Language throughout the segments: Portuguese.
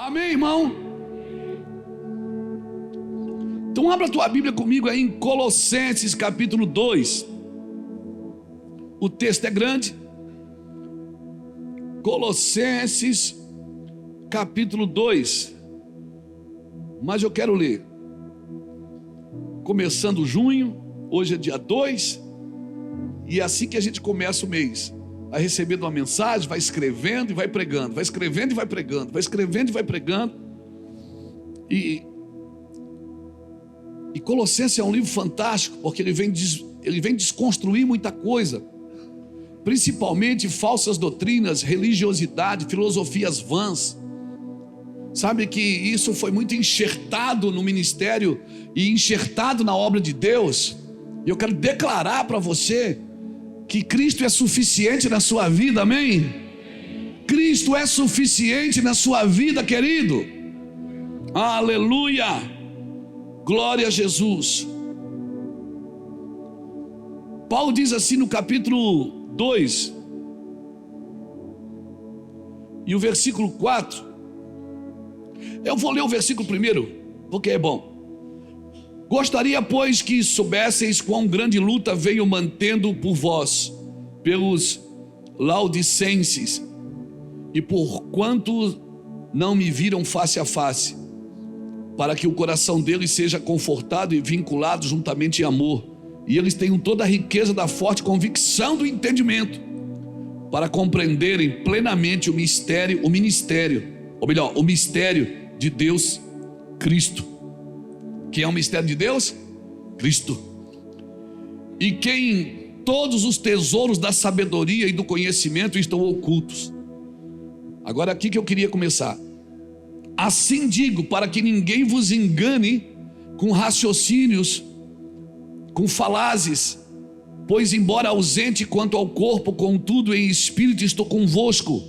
Amém, irmão? Então abra a tua Bíblia comigo aí em Colossenses capítulo 2. O texto é grande. Colossenses capítulo 2. Mas eu quero ler. Começando junho, hoje é dia 2. E é assim que a gente começa o mês. Vai recebendo uma mensagem, vai escrevendo e vai pregando. Vai escrevendo e vai pregando. Vai escrevendo e vai pregando. E Colossenses é um livro fantástico, porque ele vem desconstruir muita coisa, principalmente falsas doutrinas, religiosidade, filosofias vãs. Sabe que isso foi muito enxertado no ministério e enxertado na obra de Deus. E eu quero declarar para você que Cristo é suficiente na sua vida, amém? Cristo é suficiente na sua vida, querido. Aleluia! Glória a Jesus. Paulo diz assim no capítulo 2 e o versículo 4. Eu vou ler o versículo primeiro, porque é bom. Gostaria, pois, que soubesseis quão grande luta venho mantendo por vós, pelos laodicenses, e por quanto não me viram face a face, para que o coração deles seja confortado e vinculado juntamente em amor, e eles tenham toda a riqueza da forte convicção do entendimento, para compreenderem plenamente o mistério de Deus, Cristo. Quem é o mistério de Deus? Cristo. E quem todos os tesouros da sabedoria e do conhecimento estão ocultos. Agora aqui que eu queria começar. Assim digo, para que ninguém vos engane com raciocínios, com falácias, pois embora ausente quanto ao corpo, contudo em espírito estou convosco,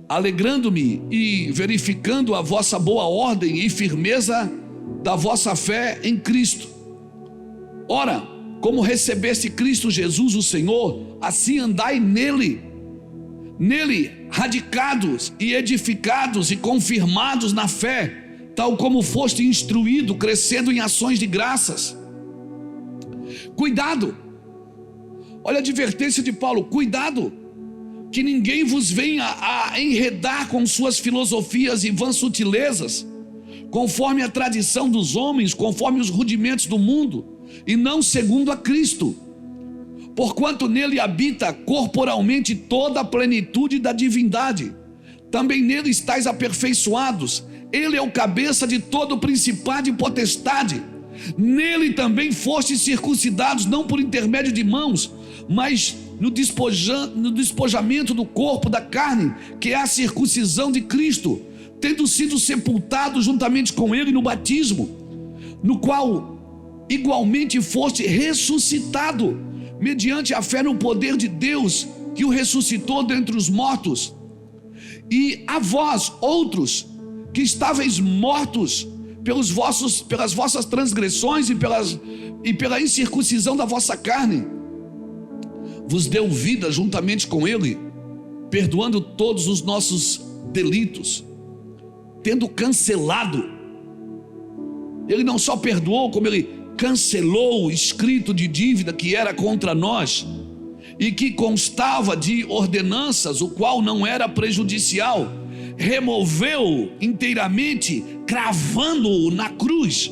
alegrando-me e verificando a vossa boa ordem e firmeza da vossa fé em Cristo. Ora, como recebeste Cristo Jesus o Senhor, assim andai nele, radicados e edificados e confirmados na fé, tal como foste instruído, crescendo em ações de graças. Cuidado, olha a advertência de Paulo, cuidado, que ninguém vos venha a enredar com suas filosofias e vãs sutilezas, conforme a tradição dos homens, conforme os rudimentos do mundo, e não segundo a Cristo. Porquanto nele habita corporalmente toda a plenitude da divindade, também nele estáis aperfeiçoados. Ele é o cabeça de todo principado e potestade. Nele também fostes circuncidados, não por intermédio de mãos, mas no despojamento do corpo da carne, que é a circuncisão de Cristo, tendo sido sepultado juntamente com ele no batismo, no qual igualmente foste ressuscitado, mediante a fé no poder de Deus, que o ressuscitou dentre os mortos. E a vós, outros, que estáveis mortos pelas vossas transgressões e pela incircuncisão da vossa carne, vos deu vida juntamente com ele, perdoando todos os nossos delitos, tendo cancelado. Ele não só perdoou, como ele cancelou o escrito de dívida que era contra nós e que constava de ordenanças, o qual não era prejudicial, removeu inteiramente, cravando-o na cruz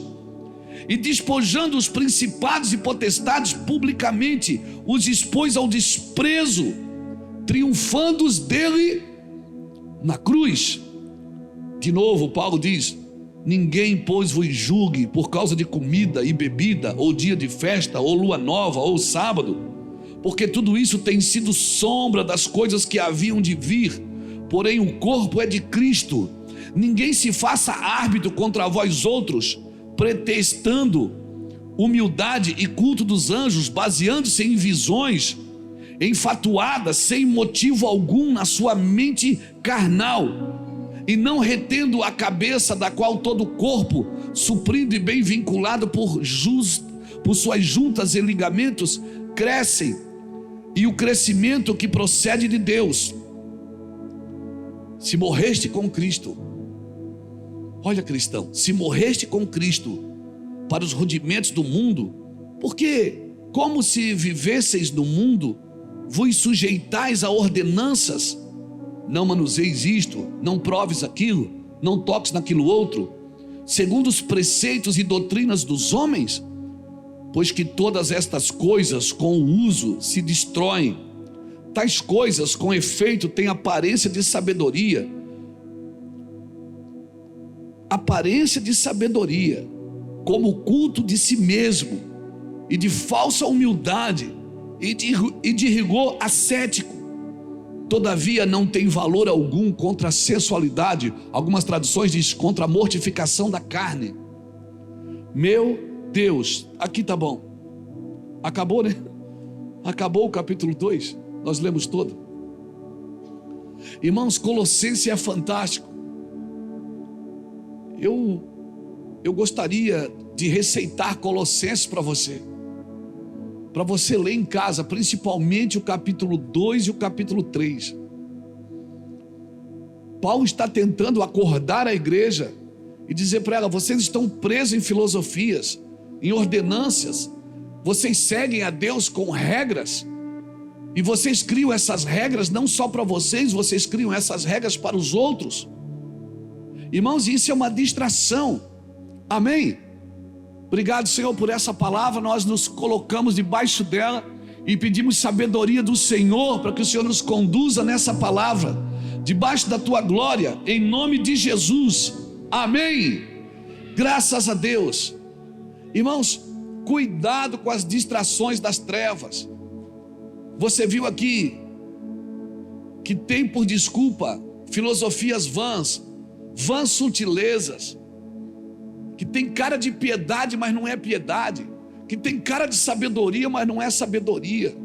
e despojando os principados e potestades publicamente, os expôs ao desprezo, triunfando-os dele na cruz. De novo, Paulo diz: ninguém, pois, vos julgue por causa de comida e bebida, ou dia de festa, ou lua nova, ou sábado, porque tudo isso tem sido sombra das coisas que haviam de vir, porém o corpo é de Cristo. Ninguém se faça árbitro contra vós outros, pretextando humildade e culto dos anjos, baseando-se em visões enfatuadas, sem motivo algum na sua mente carnal, e não retendo a cabeça, da qual todo o corpo, suprido e bem vinculado por suas juntas e ligamentos, crescem, e o crescimento que procede de Deus. Se morreste com Cristo, Olha, cristão, se morreste com Cristo para os rudimentos do mundo, porque, como se vivesseis no mundo, vos sujeitais a ordenanças, não manuseis isto, não proves aquilo, não toques naquilo outro, segundo os preceitos e doutrinas dos homens, pois que todas estas coisas com o uso se destroem. Tais coisas com efeito têm aparência de sabedoria, como o culto de si mesmo, e de falsa humildade, e de rigor ascético. Todavia não tem valor algum contra a sensualidade. Algumas traduções dizem contra a mortificação da carne. Meu Deus, aqui tá bom. Acabou, né? Acabou o capítulo 2. Nós lemos todo. Irmãos, Colossenses é fantástico. Eu gostaria de receitar Colossenses para você ler em casa, principalmente o capítulo 2 e o capítulo 3. Paulo está tentando acordar a igreja e dizer para ela: vocês estão presos em filosofias, em ordenâncias, vocês seguem a Deus com regras, e vocês criam essas regras não só para vocês, vocês criam essas regras para os outros. Irmãos, isso é uma distração. Amém? Obrigado, Senhor, por essa palavra. Nós nos colocamos debaixo dela e pedimos sabedoria do Senhor para que o Senhor nos conduza nessa palavra, debaixo da tua glória, em nome de Jesus. Amém? Graças a Deus. Irmãos, cuidado com as distrações das trevas. Você viu aqui que tem por desculpa filosofias vãs sutilezas, que tem cara de piedade, mas não é piedade, que tem cara de sabedoria, mas não é sabedoria,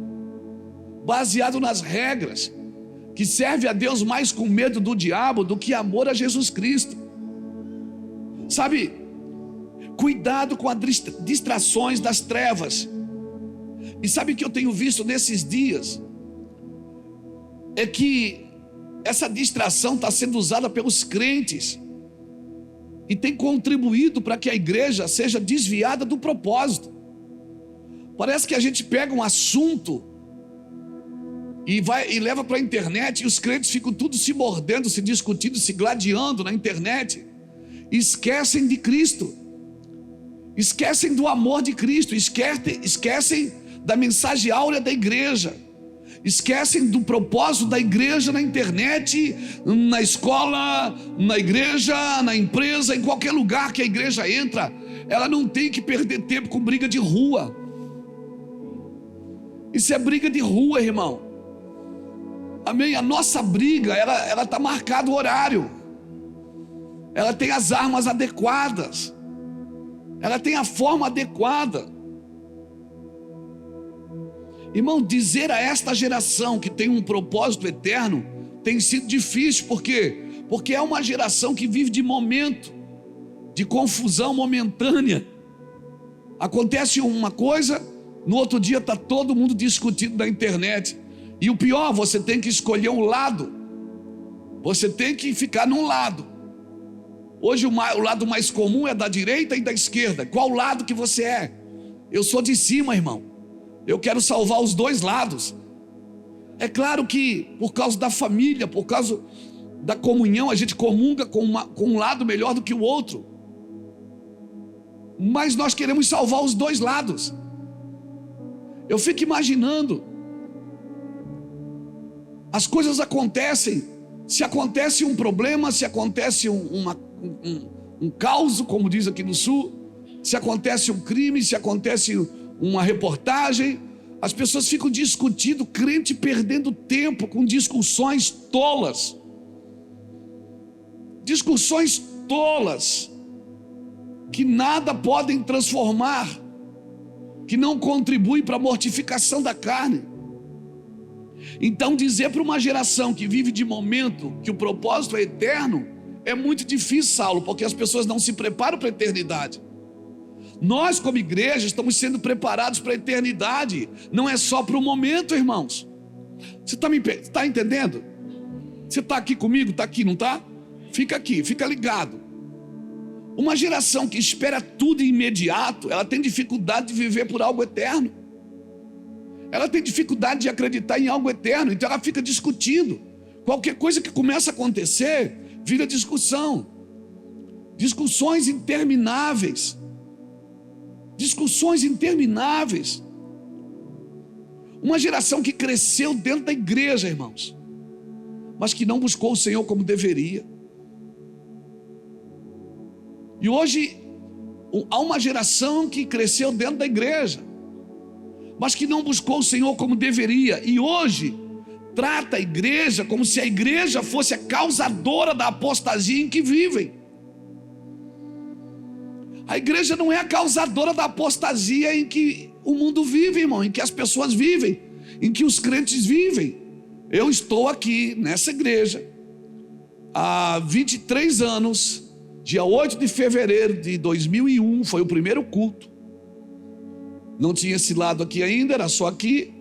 baseado nas regras, que serve a Deus mais com medo do diabo do que amor a Jesus Cristo. Sabe, cuidado com as distrações das trevas. E sabe o que eu tenho visto nesses dias? É que essa distração está sendo usada pelos crentes e tem contribuído para que a igreja seja desviada do propósito. Parece que a gente pega um assunto e leva para a internet, e os crentes ficam tudo se mordendo, se discutindo, se gladiando na internet, e esquecem de Cristo, esquecem do amor de Cristo, esquecem da mensagem áurea da igreja, esquecem do propósito da igreja na internet, na escola, na igreja, na empresa, em qualquer lugar que a igreja entra. Ela não tem que perder tempo com briga de rua. Isso é briga de rua, irmão. Amém? A nossa briga, ela está marcado o horário, ela tem as armas adequadas, ela tem a forma adequada. Irmão, dizer a esta geração que tem um propósito eterno tem sido difícil. Por quê? Porque é uma geração que vive de momento, de confusão momentânea. Acontece uma coisa, no outro dia está todo mundo discutindo na internet. E o pior, você tem que escolher um lado. Você tem que ficar num lado. Hoje o lado mais comum é da direita e da esquerda. Qual lado que você é? Eu sou de cima, irmão. Eu quero salvar os dois lados. É claro que por causa da família, por causa da comunhão, a gente comunga com um lado melhor do que o outro. Mas nós queremos salvar os dois lados. Eu fico imaginando, as coisas acontecem, se acontece um problema, se acontece um caos, como diz aqui no sul, se acontece um crime, se acontece uma reportagem, as pessoas ficam discutindo, crente perdendo tempo com discussões tolas, que nada podem transformar, que não contribuem para a mortificação da carne. Então dizer para uma geração que vive de momento que o propósito é eterno é muito difícil, Saulo, porque as pessoas não se preparam para a eternidade. Nós, como igreja, estamos sendo preparados para a eternidade. Não é só para o momento, irmãos. Você está entendendo? Você está aqui comigo? Está aqui, não está? Fica aqui, fica ligado. Uma geração que espera tudo imediato, ela tem dificuldade de viver por algo eterno. Ela tem dificuldade de acreditar em algo eterno, então ela fica discutindo. Qualquer coisa que começa a acontecer, vira discussão. Discussões intermináveis. Discussões intermináveis. Uma geração que cresceu dentro da igreja, irmãos, mas que não buscou o Senhor como deveria. E hoje há uma geração que cresceu dentro da igreja, mas que não buscou o Senhor como deveria. E hoje trata a igreja como se a igreja fosse a causadora da apostasia em que vivem. A igreja não é a causadora da apostasia em que o mundo vive, irmão, em que as pessoas vivem, em que os crentes vivem. Eu estou aqui nessa igreja há 23 anos. Dia 8 de fevereiro de 2001 foi o primeiro culto. Não tinha esse lado aqui ainda, era só aqui.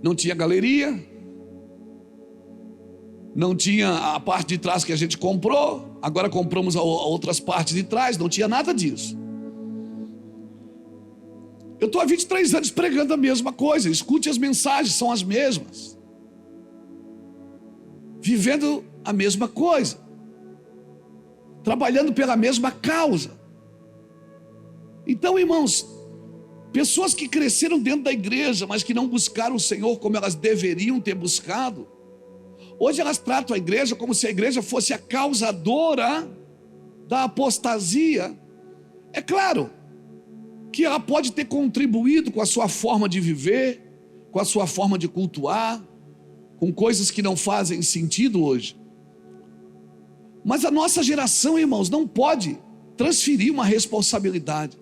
Não tinha galeria. Não tinha a parte de trás que a gente comprou. Agora compramos outras partes de trás. Não tinha nada disso. Eu estou há 23 anos pregando a mesma coisa. Escute as mensagens, são as mesmas. Vivendo a mesma coisa. Trabalhando pela mesma causa. Então, irmãos, pessoas que cresceram dentro da igreja, mas que não buscaram o Senhor como elas deveriam ter buscado, hoje elas tratam a igreja como se a igreja fosse a causadora da apostasia. É claro que ela pode ter contribuído com a sua forma de viver, com a sua forma de cultuar, com coisas que não fazem sentido hoje. Mas a nossa geração, irmãos, não pode transferir uma responsabilidade.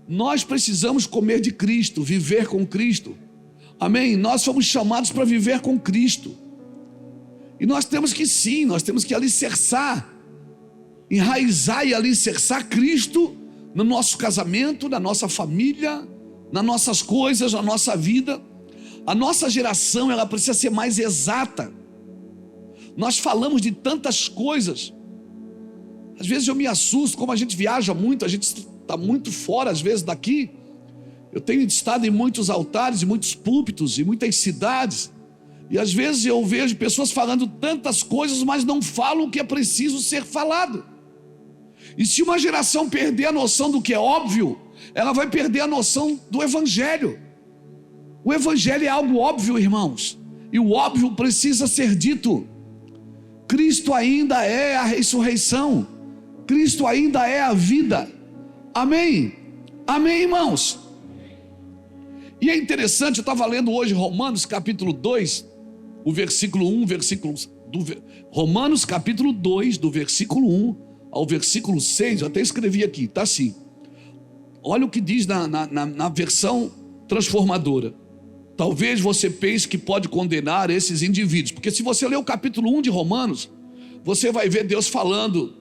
Nós precisamos comer de Cristo, viver com Cristo. Amém? Nós fomos chamados para viver com Cristo. E nós temos que sim, nós temos que alicerçar, enraizar e alicerçar Cristo no nosso casamento, na nossa família, nas nossas coisas, na nossa vida. A nossa geração, ela precisa ser mais exata. Nós falamos de tantas coisas. Às vezes eu me assusto, como a gente viaja muito, a gente está muito fora às vezes daqui. Eu tenho estado em muitos altares, em muitos púlpitos, em muitas cidades. E às vezes eu vejo pessoas falando tantas coisas, mas não falam o que é preciso ser falado. E se uma geração perder a noção do que é óbvio, ela vai perder a noção do Evangelho. O Evangelho é algo óbvio, irmãos. E o óbvio precisa ser dito. Cristo ainda é a ressurreição. Cristo ainda é a vida. Amém? Amém, irmãos? E é interessante, eu estava lendo hoje Romanos capítulo 2, o versículo 1, Romanos capítulo 2, do versículo 1 ao versículo 6, eu até escrevi aqui, está assim. Olha o que diz na versão transformadora. Talvez você pense que pode condenar esses indivíduos, porque se você ler o capítulo 1 de Romanos, você vai ver Deus falando,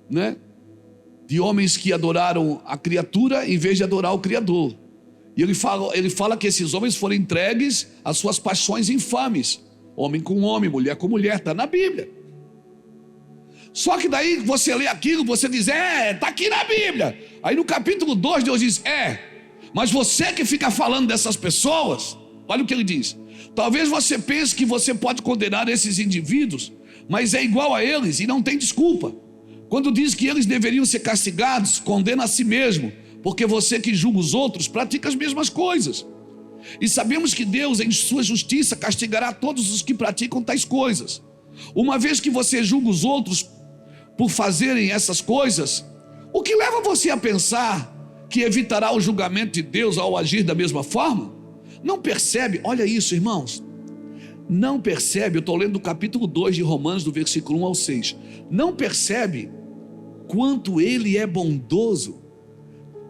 né, de homens que adoraram a criatura em vez de adorar o Criador. E ele fala que esses homens foram entregues às suas paixões infames, homem com homem, mulher com mulher, está na Bíblia. Só que daí você lê aquilo, você diz, está aqui na Bíblia. Aí no capítulo 2 Deus diz, mas você que fica falando dessas pessoas, olha o que ele diz. Talvez você pense que você pode condenar esses indivíduos, mas é igual a eles e não tem desculpa. Quando diz que eles deveriam ser castigados, condena a si mesmo, porque você que julga os outros pratica as mesmas coisas. E sabemos que Deus, em sua justiça, castigará todos os que praticam tais coisas. Uma vez que você julga os outros por fazerem essas coisas, o que leva você a pensar que evitará o julgamento de Deus ao agir da mesma forma? Não percebe, olha isso, irmãos, não percebe, eu estou lendo o capítulo 2 de Romanos, do versículo 1 ao 6, não percebe quanto ele é bondoso,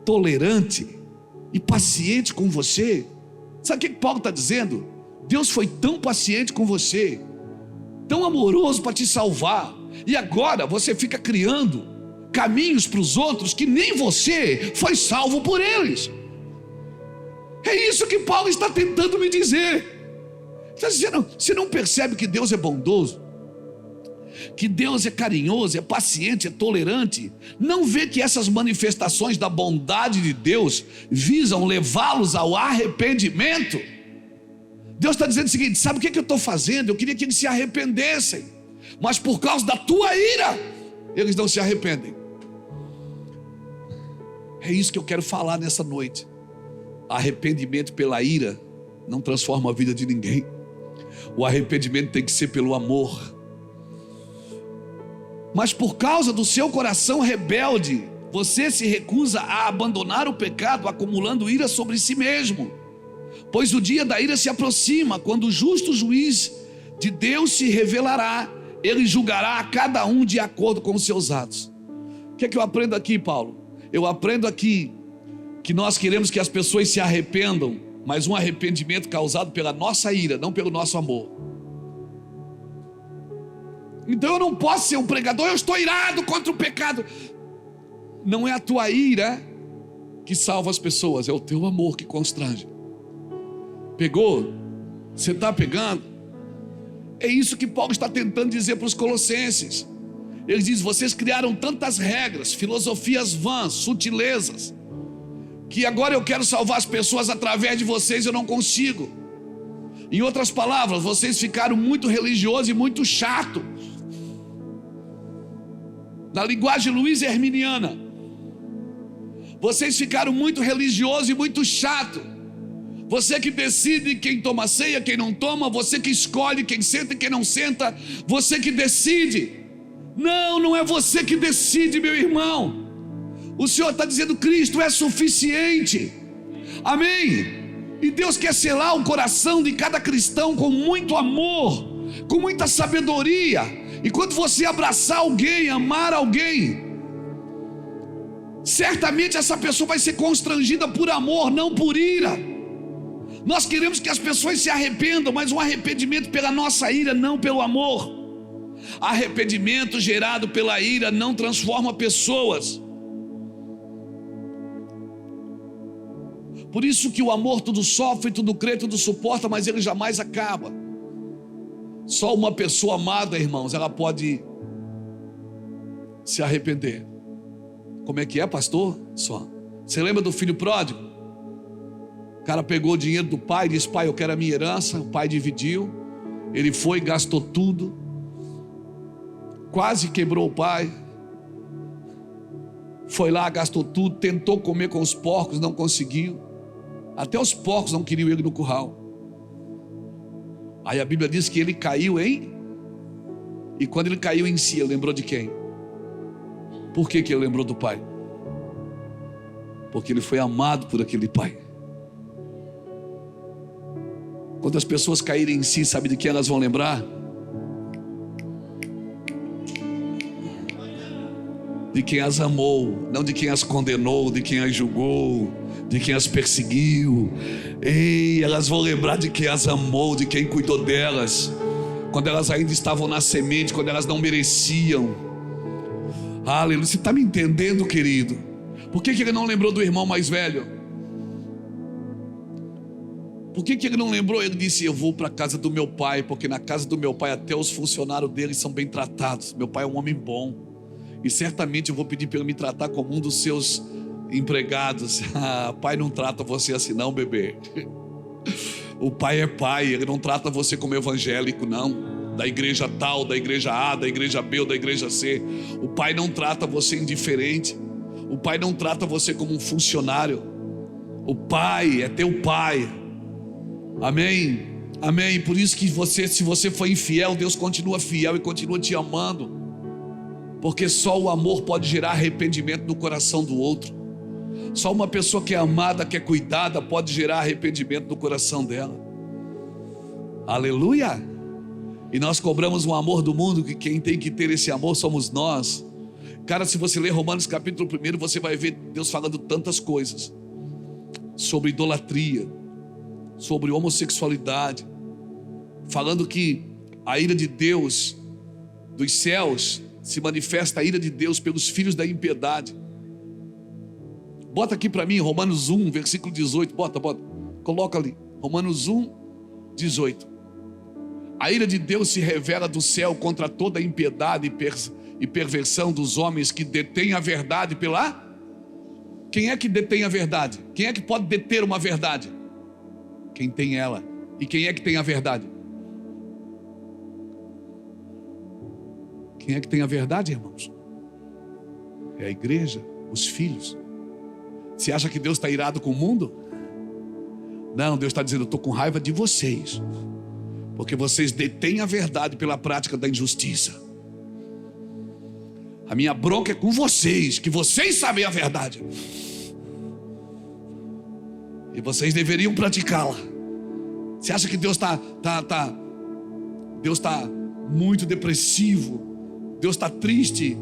tolerante e paciente com você? Sabe o que Paulo está dizendo? Deus foi tão paciente com você, tão amoroso para te salvar, e agora você fica criando caminhos para os outros que nem você foi salvo por eles. É isso que Paulo está tentando me dizer. Está dizendo, você não percebe que Deus é bondoso? que Deus é carinhoso, é paciente, é tolerante, não vê que essas manifestações da bondade de Deus visam levá-los ao arrependimento? Deus está dizendo o seguinte: sabe o que eu estou fazendo? Eu queria que eles se arrependessem, mas por causa da tua ira, eles não se arrependem. É isso que eu quero falar nessa noite. Arrependimento pela ira não transforma a vida de ninguém. O arrependimento tem que ser pelo amor. Mas por causa do seu coração rebelde, você se recusa a abandonar o pecado, acumulando ira sobre si mesmo. Pois o dia da ira se aproxima, quando o justo juiz de Deus se revelará. Ele julgará a cada um de acordo com os seus atos. O que é que eu aprendo aqui, Paulo? Eu aprendo aqui que nós queremos que as pessoas se arrependam, mas um arrependimento causado pela nossa ira, não pelo nosso amor. Então eu não posso ser um pregador, eu estou irado contra o pecado. Não é a tua ira que salva as pessoas, é o teu amor que constrange. Pegou? Você está pegando? É isso que Paulo está tentando dizer para os colossenses. Ele diz: vocês criaram tantas regras, filosofias vãs, sutilezas, que agora eu quero salvar as pessoas através de vocês, eu não consigo. Em outras palavras, vocês ficaram muito religiosos e muito chato. Na linguagem Luiz Herminiana, vocês ficaram muito religiosos e muito chato. Você que decide quem toma ceia, quem não toma, você que escolhe quem senta e quem não senta, você que decide. Não, não é você que decide, meu irmão. O Senhor está dizendo: Cristo é suficiente. Amém? E Deus quer selar o coração de cada cristão com muito amor, com muita sabedoria. E quando você abraçar alguém, amar alguém, certamente essa pessoa vai ser constrangida por amor, não por ira. Nós queremos que as pessoas se arrependam, mas um arrependimento pela nossa ira, não pelo amor. Arrependimento gerado pela ira não transforma pessoas. Por isso que o amor tudo sofre, tudo crê, tudo suporta, mas ele jamais acaba. Só uma pessoa amada, irmãos, ela pode se arrepender. Como é que é, pastor? Só. Você lembra do filho pródigo? O cara pegou o dinheiro do pai e disse: pai, eu quero a minha herança. O pai dividiu. Ele foi, gastou tudo. Quase quebrou o pai. Foi lá, gastou tudo. Tentou comer com os porcos, não conseguiu. Até os porcos não queriam ele no curral. Aí a Bíblia diz que ele caiu em... E quando ele caiu em si, ele lembrou de quem? Por que ele lembrou do pai? Porque ele foi amado por aquele pai. Quando as pessoas caírem em si, sabe de quem elas vão lembrar? De quem as amou, não de quem as condenou, de quem as julgou, de quem as perseguiu. Ei, elas vão lembrar de quem as amou, de quem cuidou delas, quando elas ainda estavam na semente, quando elas não mereciam. Aleluia. Você está me entendendo, querido? Por que ele não lembrou do irmão mais velho? Por que ele não lembrou? Ele disse: eu vou para a casa do meu pai, porque na casa do meu pai até os funcionários dele são bem tratados. Meu pai é um homem bom, e certamente eu vou pedir para ele me tratar como um dos seus empregados. Pai não trata você assim não, bebê. O pai é pai, ele não trata você como evangélico não, da igreja tal, da igreja A, da igreja B ou da igreja C. O pai não trata você indiferente. O pai não trata você como um funcionário. O pai é teu pai. Amém? Amém? Por isso que se você foi infiel, Deus continua fiel e continua te amando, porque só o amor pode gerar arrependimento no coração do outro. Só uma pessoa que é amada, que é cuidada, pode gerar arrependimento no coração dela. Aleluia! E nós cobramos um amor do mundo, que quem tem que ter esse amor somos nós. Cara, se você ler Romanos capítulo 1, você vai ver Deus falando tantas coisas sobre idolatria, sobre homossexualidade, falando que a ira de Deus dos céus se manifesta, a ira de Deus pelos filhos da impiedade. Bota aqui para mim Romanos 1, versículo 18. Bota, coloca ali, Romanos 1, 18. A ira de Deus se revela do céu contra toda a impiedade e perversão dos homens que detêm a verdade pela... Quem é que detém a verdade? Quem é que pode deter uma verdade? Quem tem ela. E quem é que tem a verdade? Quem é que tem a verdade, irmãos? É a igreja, os filhos. Você acha que Deus está irado com o mundo? Não, Deus está dizendo: eu estou com raiva de vocês, porque vocês detêm a verdade pela prática da injustiça. A minha bronca é com vocês, que vocês sabem a verdade e vocês deveriam praticá-la. Você acha que Deus Deus está muito depressivo? Deus está triste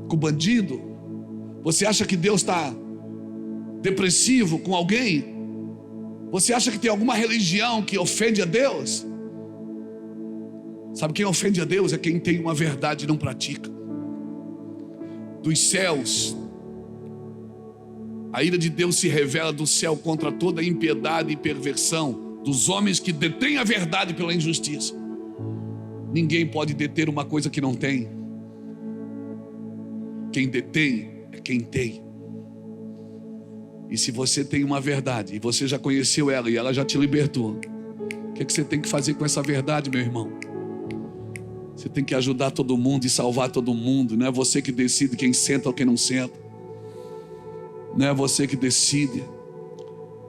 com o bandido? Você acha que Deus está depressivo com alguém? Você acha que tem alguma religião que ofende a Deus? Sabe quem ofende a Deus? É quem tem uma verdade e não pratica. Dos céus, a ira de Deus se revela do céu contra toda a impiedade e perversão dos homens que detêm a verdade pela injustiça. Ninguém pode deter uma coisa que não tem. Quem detém é quem tem. E se você tem uma verdade e você já conheceu ela e ela já te libertou, o que é que você tem que fazer com essa verdade, meu irmão? Você tem que ajudar todo mundo e salvar todo mundo. Não é você que decide quem senta ou quem não senta. Não é você que decide.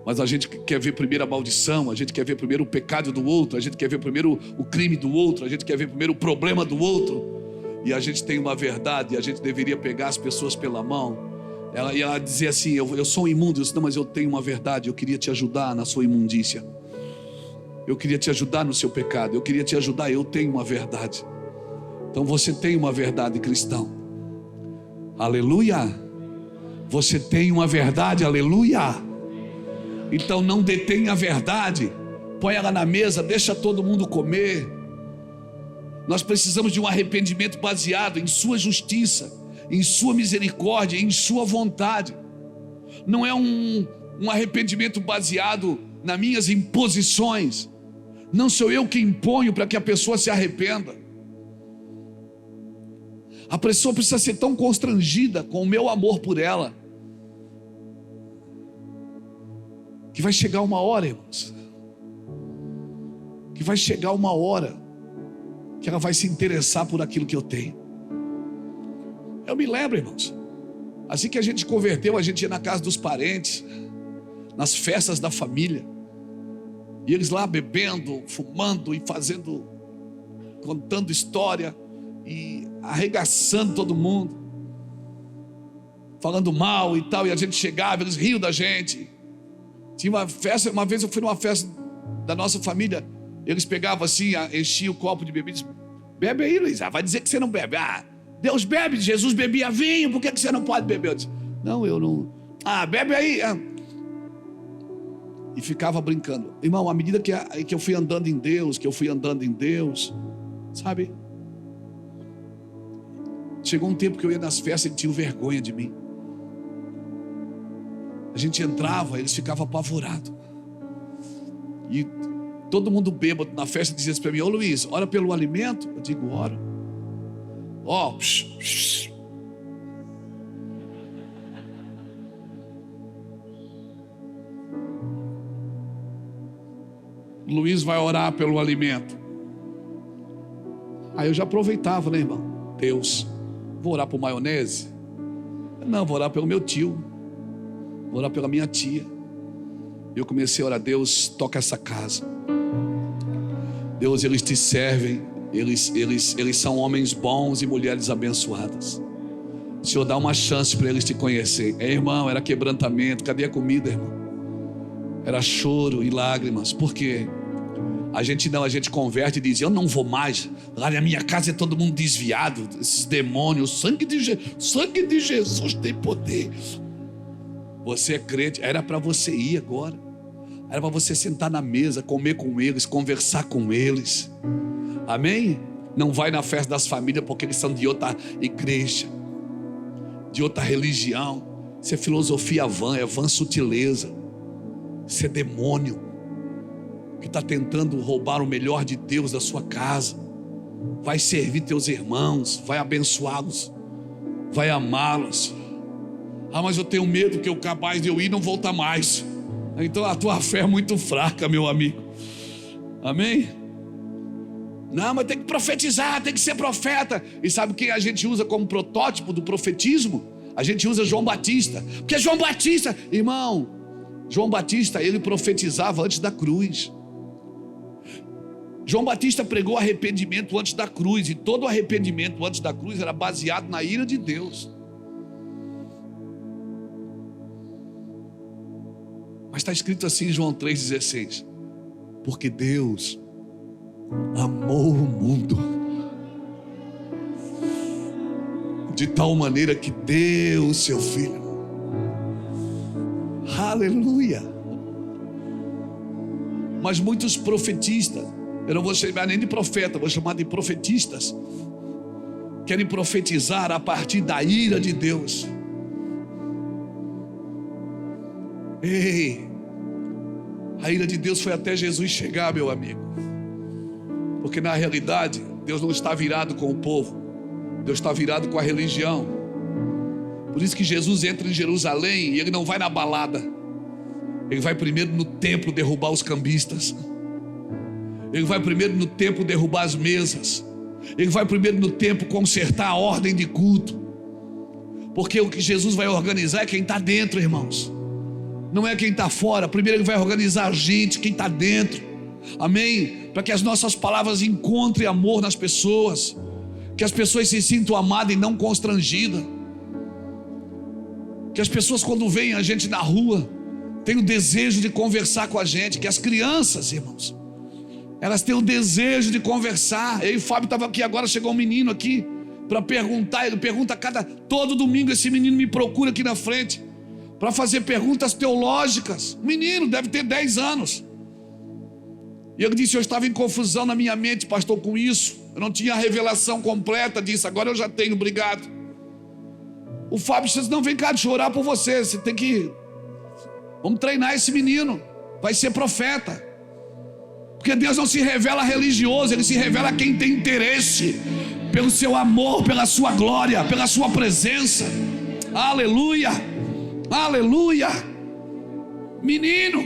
Mas a gente quer ver primeiro a maldição, a gente quer ver primeiro o pecado do outro, a gente quer ver primeiro o crime do outro, a gente quer ver primeiro o problema do outro. E a gente tem uma verdade e a gente deveria pegar as pessoas pela mão. Ela dizia assim: eu sou um imundo. Eu disse: não, mas eu tenho uma verdade. Eu queria te ajudar na sua imundícia. Eu queria te ajudar no seu pecado. Eu queria te ajudar. Eu tenho uma verdade. Então você tem uma verdade, cristão. Aleluia. Você tem uma verdade, aleluia. Então não detenha a verdade. Põe ela na mesa, deixa todo mundo comer. Nós precisamos de um arrependimento baseado em sua justiça, em sua misericórdia, em sua vontade. Não é um arrependimento baseado nas minhas imposições. Não sou eu que imponho para que a pessoa se arrependa. A pessoa precisa ser tão constrangida com o meu amor por ela, que vai chegar uma hora, irmãos, que vai chegar uma hora que ela vai se interessar por aquilo que eu tenho. Eu me lembro, irmãos, assim que a gente converteu, a gente ia na casa dos parentes, nas festas da família, e eles lá bebendo, fumando e contando história e arregaçando todo mundo, falando mal e tal. E a gente chegava, eles riam da gente. Tinha uma festa, uma vez eu fui numa festa da nossa família, eles pegavam assim, enchiam o copo de bebida, bebe aí, Luiz. Vai dizer que você não bebe. Deus bebe, Jesus bebia vinho, por que você não pode beber? Eu disse: não, eu não. Bebe aí. E ficava brincando. Irmão, à medida que eu fui andando em Deus, sabe? Chegou um tempo que eu ia nas festas e tinham vergonha de mim. A gente entrava, eles ficavam apavorados. E todo mundo bêbado na festa dizia assim para mim: ô Luiz, ora pelo alimento? Eu digo: oro. Luiz vai orar pelo alimento. Aí eu já aproveitava, né, irmão? Deus, vou orar por maionese? Não, vou orar pelo meu tio, vou orar pela minha tia. Eu comecei a orar: Deus, toca essa casa. Deus, eles te servem, eles são homens bons e mulheres abençoadas. Senhor, dá uma chance para eles te conhecer. Irmão, era quebrantamento. Cadê a comida, irmão? Era choro e lágrimas. Por quê? A gente converte e diz: eu não vou mais. Lá na minha casa é todo mundo desviado. Esses demônios, o sangue de Jesus tem poder. Você é crente, era para você ir agora. Era para você sentar na mesa, comer com eles, conversar com eles. Amém? Não vai na festa das famílias porque eles são de outra igreja, de outra religião. Isso é filosofia vã, é vã sutileza. Isso é demônio. que está tentando roubar o melhor de Deus da sua casa. Vai servir teus irmãos, vai abençoá-los, vai amá-los. Ah, mas eu tenho medo que eu capaz de eu ir e não voltar mais. Então a tua fé é muito fraca, meu amigo. Amém? Não, mas tem que profetizar, tem que ser profeta. E sabe quem a gente usa como protótipo do profetismo? A gente usa João Batista. Porque João Batista, irmão, João Batista, ele profetizava antes da cruz. João Batista pregou arrependimento antes da cruz. E todo arrependimento antes da cruz era baseado na ira de Deus. Mas está escrito assim em João 3,16: porque Deus amou o mundo de tal maneira que deu o seu Filho. Aleluia. Mas muitos profetistas, eu não vou chamar nem de profeta, vou chamar de profetistas, querem profetizar a partir da ira de Deus. Ei, a ira de Deus foi até Jesus chegar, meu amigo. Porque na realidade, Deus não está virado com o povo, Deus está virado com a religião. Por isso que Jesus entra em Jerusalém e ele não vai na balada. Ele vai primeiro no templo derrubar os cambistas. Ele vai primeiro no templo derrubar as mesas. Ele vai primeiro no templo consertar a ordem de culto. Porque o que Jesus vai organizar é quem está dentro, irmãos. Não é quem está fora. Primeiro ele vai organizar a gente, quem está dentro. Amém? Para que as nossas palavras encontrem amor nas pessoas, que as pessoas se sintam amadas e não constrangidas, que as pessoas quando veem a gente na rua tenham o desejo de conversar com a gente, que as crianças, irmãos, elas têm o desejo de conversar. Eu e o Fábio estava aqui agora, chegou um menino aqui para perguntar. Ele pergunta todo domingo, esse menino me procura aqui na frente para fazer perguntas teológicas. O menino deve ter 10 anos. E ele disse: eu estava em confusão na minha mente, pastor, com isso. Eu não tinha a revelação completa disso. Agora eu já tenho, obrigado. O Fábio disse: não, vem cá, deixa eu orar por você. Você tem que... Vamos treinar esse menino. Vai ser profeta. Porque Deus não se revela religioso, Ele se revela a quem tem interesse pelo seu amor, pela sua glória, pela sua presença. Aleluia, aleluia. Menino,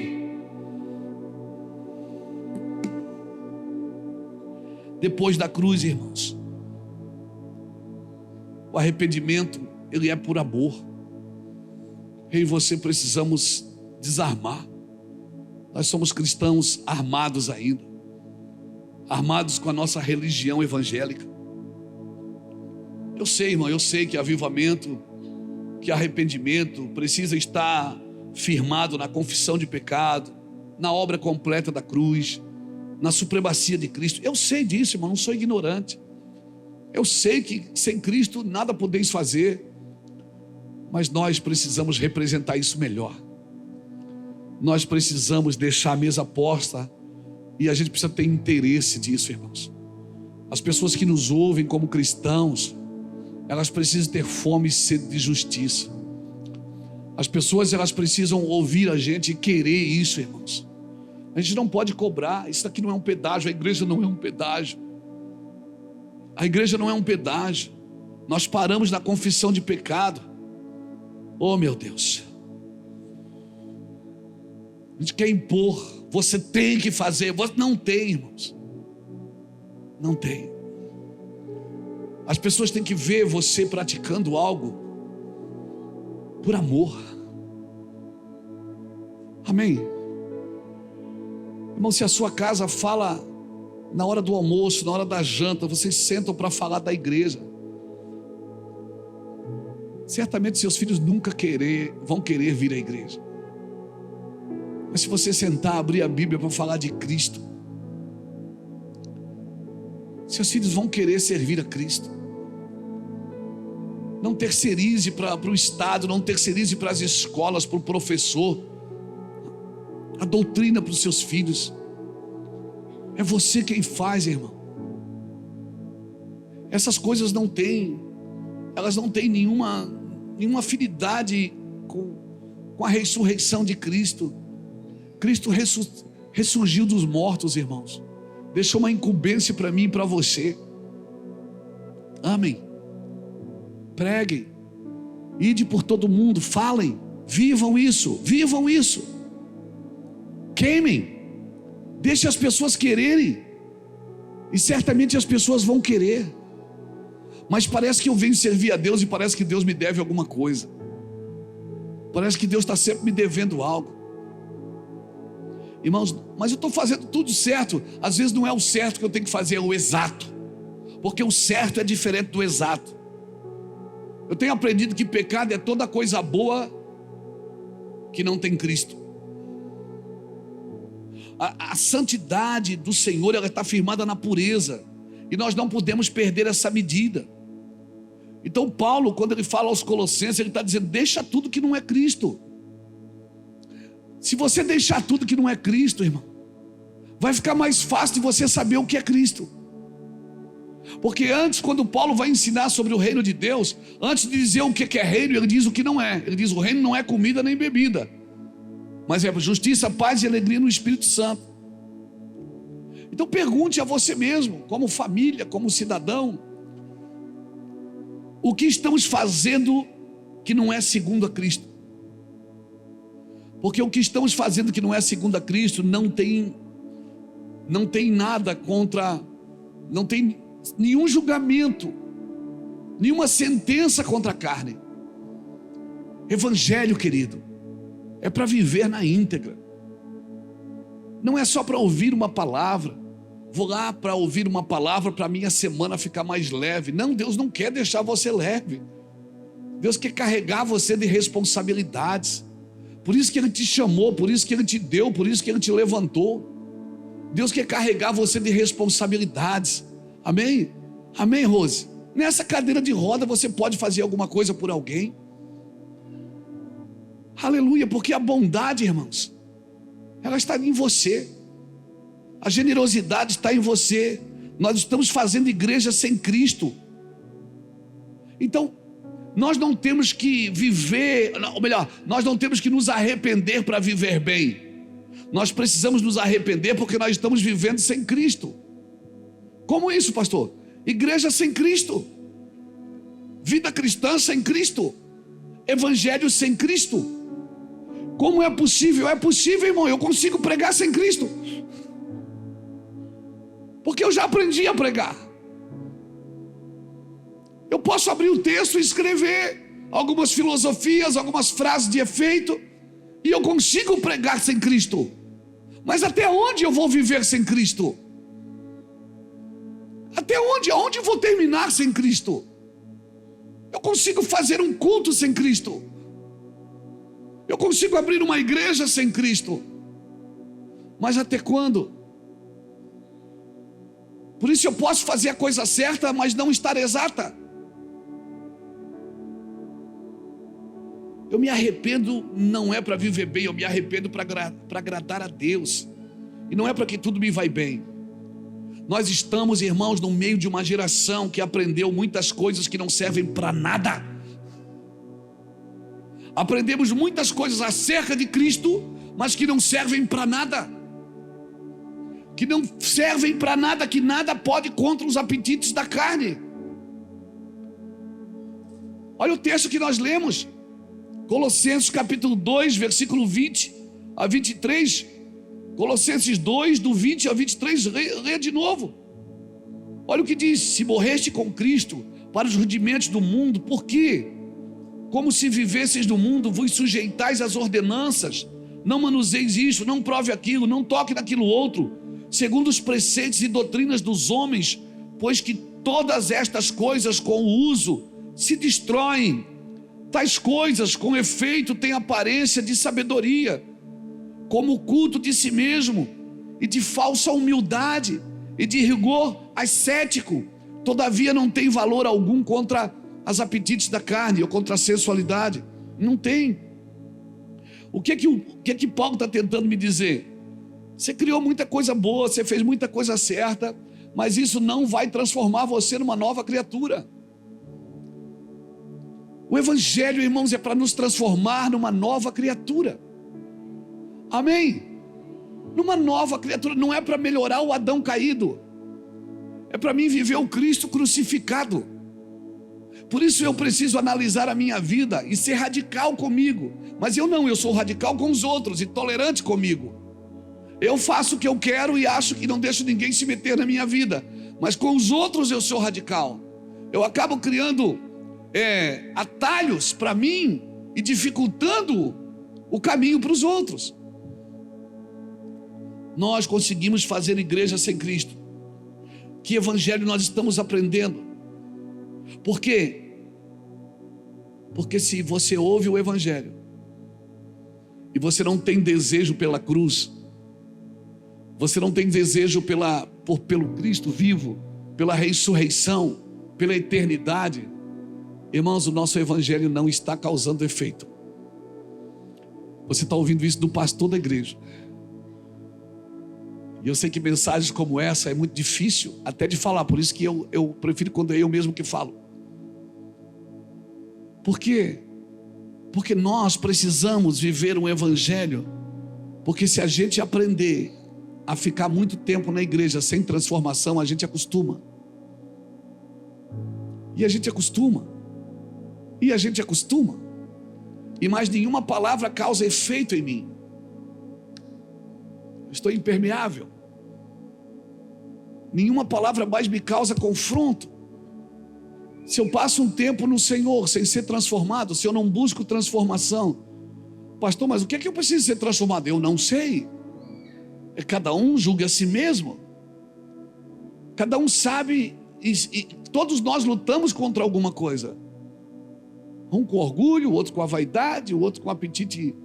depois da cruz, irmãos, o arrependimento, ele é por amor. Eu e você precisamos desarmar. Nós somos cristãos armados ainda, armados com a nossa religião evangélica. Eu sei, irmão, eu sei que avivamento, que arrependimento precisa estar firmado na confissão de pecado, na obra completa da cruz, na supremacia de Cristo. Eu sei disso, irmão, não sou ignorante. Eu sei que sem Cristo nada podeis fazer, mas nós precisamos representar isso melhor. Nós precisamos deixar a mesa posta e a gente precisa ter interesse disso, irmãos. As pessoas que nos ouvem como cristãos, elas precisam ter fome e sede de justiça. As pessoas, elas precisam ouvir a gente e querer isso, irmãos. A gente não pode cobrar. Isso aqui não é um pedágio. A igreja não é um pedágio. A igreja não é um pedágio. Nós paramos na confissão de pecado. Oh, meu Deus. A gente quer impor. Você tem que fazer. Você não tem, irmãos. Não tem. As pessoas têm que ver você praticando algo por amor. Amém? Irmão, se a sua casa fala na hora do almoço, na hora da janta, vocês sentam para falar da igreja, certamente seus filhos nunca vão querer vir à igreja. Mas se você sentar, abrir a Bíblia para falar de Cristo, seus filhos vão querer servir a Cristo. Não terceirize para o Estado, não terceirize para as escolas, para o professor a doutrina para os seus filhos. É você quem faz, irmão. Essas coisas elas não têm nenhuma afinidade com a ressurreição de Cristo. ressurgiu dos mortos, irmãos. Deixou uma incumbência para mim e para você. Amém. Preguem, ide por todo mundo, falem, vivam isso, queimem, deixe as pessoas quererem, e certamente as pessoas vão querer. Mas parece que eu venho servir a Deus e parece que Deus me deve alguma coisa, parece que Deus está sempre me devendo algo. Irmãos, mas eu estou fazendo tudo certo. Às vezes não é o certo que eu tenho que fazer, é o exato, porque o certo é diferente do exato. Eu tenho aprendido que pecado é toda coisa boa que não tem Cristo. A santidade do Senhor, ela está firmada na pureza, e nós não podemos perder essa medida. Então Paulo, quando ele fala aos Colossenses, ele está dizendo: deixa tudo que não é Cristo. Se você deixar tudo que não é Cristo, irmão, vai ficar mais fácil de você saber o que é Cristo. Porque antes, quando Paulo vai ensinar sobre o reino de Deus, antes de dizer o que é reino, ele diz o que não é. Ele diz: o reino não é comida nem bebida, mas é justiça, paz e alegria no Espírito Santo. Então pergunte a você mesmo, como família, como cidadão, o que estamos fazendo que não é segundo a Cristo? Porque o que estamos fazendo que não é segundo a Cristo não tem nada contra, não tem nenhum julgamento, nenhuma sentença contra a carne. Evangelho, querido, é para viver na íntegra. Não é só para ouvir uma palavra. Vou lá para ouvir uma palavra para minha semana ficar mais leve. Não, Deus não quer deixar você leve. Deus quer carregar você de responsabilidades. Por isso que Ele te chamou, por isso que Ele te deu, por isso que Ele te levantou. Deus quer carregar você de responsabilidades. Amém? Amém, Rose? Nessa cadeira de roda você pode fazer alguma coisa por alguém. Aleluia, porque a bondade, irmãos, ela está em você. A generosidade está em você. Nós estamos fazendo igreja sem Cristo. Então, nós não temos que viver, ou melhor, nós não temos que nos arrepender para viver bem. Nós precisamos nos arrepender porque nós estamos vivendo sem Cristo. Como isso, pastor? Igreja sem Cristo, vida cristã sem Cristo, evangelho sem Cristo. Como é possível? É possível, irmão. Eu consigo pregar sem Cristo, porque eu já aprendi a pregar. Eu posso abrir o texto e escrever algumas filosofias, algumas frases de efeito, e eu consigo pregar sem Cristo. Mas até onde eu vou viver sem Cristo? Até onde? Aonde eu vou terminar sem Cristo? Eu consigo fazer um culto sem Cristo. Eu consigo abrir uma igreja sem Cristo. Mas até quando? Por isso eu posso fazer a coisa certa, mas não estar exata. Eu me arrependo, não é para viver bem, eu me arrependo para agradar a Deus. E não é para que tudo me vai bem. Nós estamos, irmãos, no meio de uma geração que aprendeu muitas coisas que não servem para nada. Aprendemos muitas coisas acerca de Cristo, mas que não servem para nada. Que não servem para nada, que nada pode contra os apetites da carne. Olha o texto que nós lemos. Colossenses capítulo 2, versículo 20 a 23. Colossenses 2, do 20 a 23, lê de novo. Olha o que diz: se morreste com Cristo para os rudimentos do mundo, por quê? Como se vivesseis no mundo, vos sujeitais às ordenanças. Não manuseis isso, não prove aquilo, não toque naquilo outro, segundo os preceitos e doutrinas dos homens, pois que todas estas coisas com o uso se destroem. Tais coisas, com efeito, têm aparência de sabedoria, como o culto de si mesmo, e de falsa humildade, e de rigor ascético. Todavia não tem valor algum contra os apetites da carne, ou contra a sensualidade. Não tem. O que que Paulo está tentando me dizer? Você criou muita coisa boa, você fez muita coisa certa, mas isso não vai transformar você numa nova criatura. O evangelho, irmãos, é para nos transformar numa nova criatura. Amém? numa nova criatura. Não é para melhorar o Adão caído, é para mim viver o Cristo crucificado. Por isso eu preciso analisar a minha vida e ser radical comigo. Mas eu sou radical com os outros e tolerante comigo. Eu faço o que eu quero e acho que não deixo ninguém se meter na minha vida. Mas com os outros eu sou radical. Eu acabo criando atalhos para mim e dificultando o caminho para os outros. Nós conseguimos fazer igreja sem Cristo. Que evangelho nós estamos aprendendo? Por quê? Porque se você ouve o evangelho e você não tem desejo pela cruz, você não tem desejo pelo Cristo vivo, pela ressurreição, pela eternidade, irmãos, o nosso evangelho não está causando efeito. Você está ouvindo isso do pastor da igreja. E eu sei que mensagens como essa é muito difícil até de falar, por isso que eu prefiro quando é eu mesmo que falo. Por quê? Porque nós precisamos viver um evangelho, porque se a gente aprender a ficar muito tempo na igreja sem transformação, a gente acostuma. E a gente acostuma. E a gente acostuma. E mais nenhuma palavra causa efeito em mim. Estou impermeável. Nenhuma palavra mais me causa confronto. Se eu passo um tempo no Senhor sem ser transformado, se eu não busco transformação, pastor, mas o que é que eu preciso ser transformado? Eu não sei. Cada um julga a si mesmo. Cada um sabe, e todos nós lutamos contra alguma coisa. Um com orgulho, o outro com a vaidade, o outro com apetite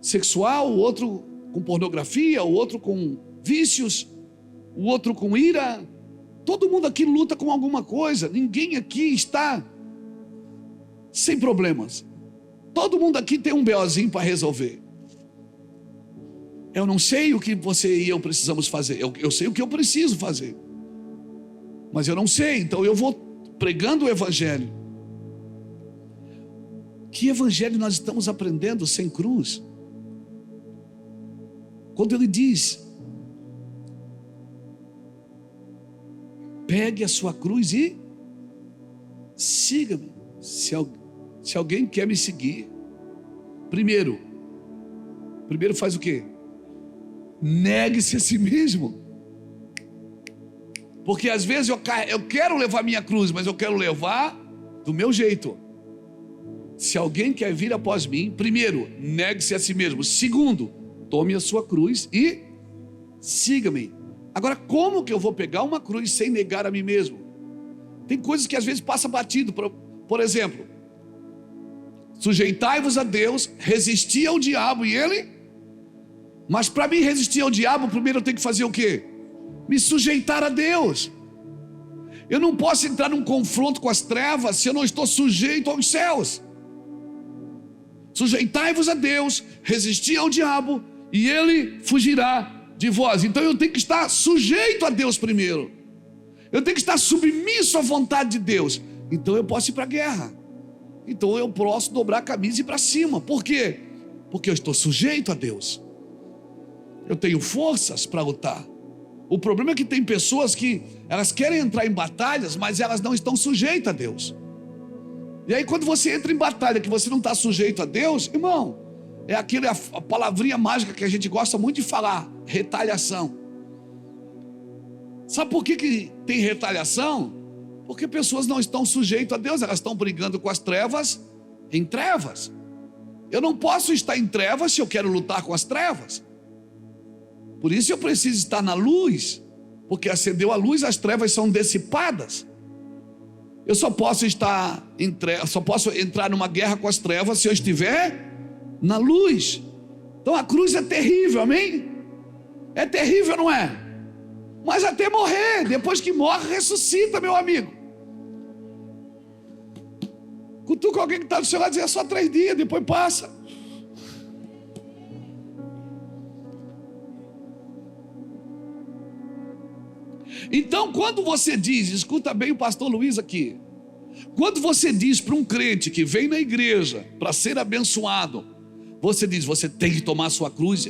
sexual, o outro com pornografia, o outro com vícios, o outro com ira. Todo mundo aqui luta com alguma coisa. Ninguém aqui está sem problemas. Todo mundo aqui tem um BOzinho para resolver. Eu não sei o que você e eu precisamos fazer. Eu sei o que eu preciso fazer, mas eu não sei. Então eu vou pregando o evangelho. Que evangelho nós estamos aprendendo sem cruz? Quando ele diz: pegue a sua cruz e siga-me. Se alguém quer me seguir, primeiro faz o quê? Negue-se a si mesmo. Porque às vezes eu quero levar minha cruz, mas eu quero levar do meu jeito. Se alguém quer vir após mim, primeiro, negue-se a si mesmo. Segundo, tome a sua cruz e siga-me. Agora, como que eu vou pegar uma cruz sem negar a mim mesmo? Tem coisas que às vezes passa batido. Por exemplo, sujeitai-vos a Deus, resisti ao diabo e ele... Mas para mim resistir ao diabo, primeiro eu tenho que fazer o quê? Me sujeitar a Deus. Eu não posso entrar num confronto com as trevas se eu não estou sujeito aos céus. Sujeitai-vos a Deus, resisti ao diabo e ele fugirá de vós. Então eu tenho que estar sujeito a Deus primeiro. Eu tenho que estar submisso à vontade de Deus. Então eu posso ir para a guerra. Então eu posso dobrar a camisa e ir para cima. Por quê? Porque eu estou sujeito a Deus. Eu tenho forças para lutar. O problema é que tem pessoas que elas querem entrar em batalhas, mas elas não estão sujeitas a Deus. E aí quando você entra em batalha que você não está sujeito a Deus, irmão, é a palavrinha mágica que a gente gosta muito de falar: retaliação. Sabe por que tem retaliação? Porque pessoas não estão sujeitas a Deus, elas estão brigando com as trevas em trevas. Eu não posso estar em trevas se eu quero lutar com as trevas. Por isso eu preciso estar na luz, porque acendeu a luz, as trevas são dissipadas. Eu só posso estar em trevas, só posso entrar numa guerra com as trevas se eu estiver na luz. Então a cruz é terrível, amém? É terrível, não é? Mas até morrer, depois que morre, ressuscita, meu amigo. Cutuca alguém que está do seu lado e diz: é só 3 dias, depois passa. Então quando você diz, escuta bem o pastor Luiz aqui, quando você diz para um crente que vem na igreja para ser abençoado, você diz: você tem que tomar a sua cruz.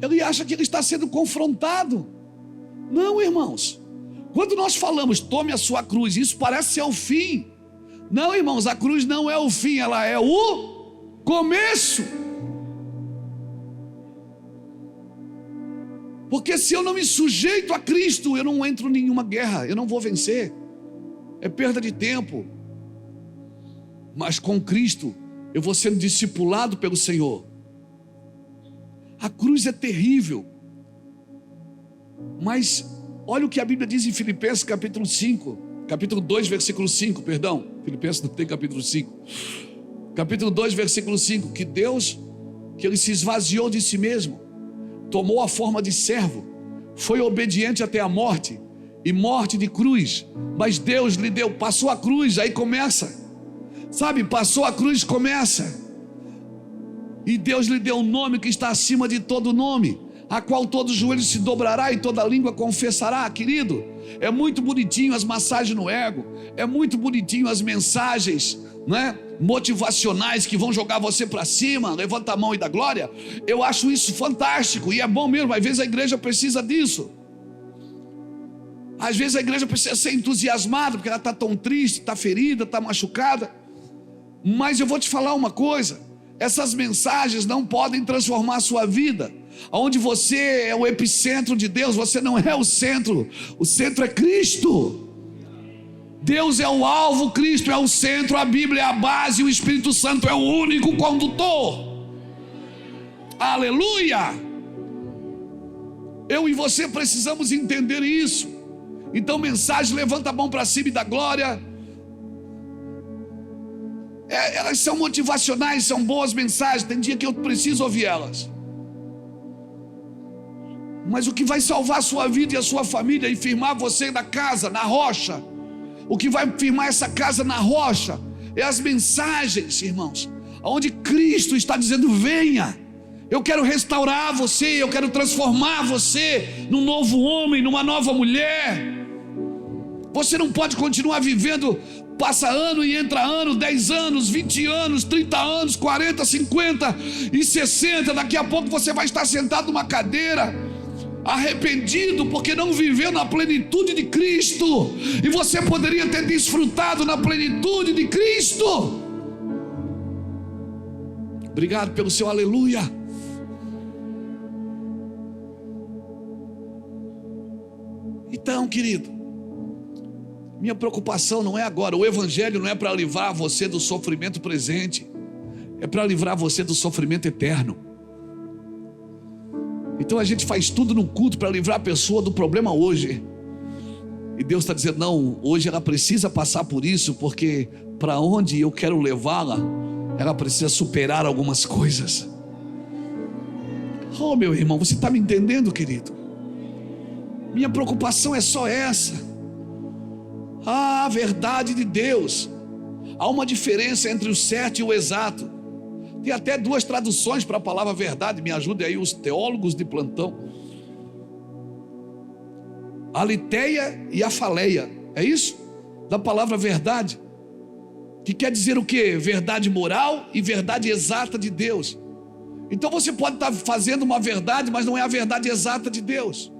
Ele acha que ele está sendo confrontado. Não, irmãos. Quando nós falamos, tome a sua cruz, isso parece ser o fim. Não, irmãos, a cruz não é o fim, ela é o começo. Porque se eu não me sujeito a Cristo, eu não entro em nenhuma guerra, eu não vou vencer. É perda de tempo. Mas com Cristo, eu vou sendo discipulado pelo Senhor. A cruz é terrível. Mas olha o que a Bíblia diz em Filipenses capítulo 2, versículo 5, perdão. Filipenses não tem capítulo 5. Capítulo 2, versículo 5, que Deus, que Ele se esvaziou de si mesmo, tomou a forma de servo, foi obediente até a morte, e morte de cruz, mas Deus lhe deu, passou a cruz, aí começa, sabe, passou a cruz, começa, e Deus lhe deu um nome que está acima de todo nome, a qual todo joelho se dobrará e toda língua confessará. Querido, é muito bonitinho as massagens no ego, é muito bonitinho as mensagens, né, motivacionais que vão jogar você para cima, levanta a mão e dá glória. Eu acho isso fantástico e é bom mesmo. Às vezes a igreja precisa disso. Às vezes a igreja precisa ser entusiasmada porque ela está tão triste, está ferida, está machucada. Mas eu vou te falar uma coisa: essas mensagens não podem transformar a sua vida. Onde você é o epicentro de Deus, você não é o centro é Cristo. Deus é o alvo, Cristo é o centro, a Bíblia é a base, o Espírito Santo é o único condutor. Aleluia! Eu e você precisamos entender isso. Então, mensagem, levanta a mão para cima e dá glória. Elas são motivacionais, são boas mensagens. Tem dia que eu preciso ouvir elas. Mas o que vai salvar a sua vida e a sua família e firmar você na casa, na rocha, o que vai firmar essa casa na rocha é as mensagens, irmãos, onde Cristo está dizendo: venha, eu quero restaurar você, eu quero transformar você num novo homem, numa nova mulher. Você não pode continuar vivendo, passa ano e entra ano, 10 anos, 20 anos, 30 anos, 40, 50 e 60, daqui a pouco você vai estar sentado numa cadeira, arrependido porque não viveu na plenitude de Cristo, e você poderia ter desfrutado na plenitude de Cristo. Obrigado pelo seu aleluia. Então, querido, minha preocupação não é agora. O evangelho não é para livrar você do sofrimento presente, é para livrar você do sofrimento eterno. Então a gente faz tudo no culto para livrar a pessoa do problema hoje. E Deus está dizendo: não, hoje ela precisa passar por isso, porque para onde eu quero levá-la, ela precisa superar algumas coisas. Oh, meu irmão, você está me entendendo, querido? Minha preocupação é só essa. A verdade de Deus. Há uma diferença entre o certo e o exato. Tem até 2 traduções para a palavra verdade. Me ajudem aí os teólogos de plantão. A Aletheia e a Faleia. É isso? Da palavra verdade. Que quer dizer o quê? Verdade moral e verdade exata de Deus. Então você pode estar fazendo uma verdade, mas não é a verdade exata de Deus.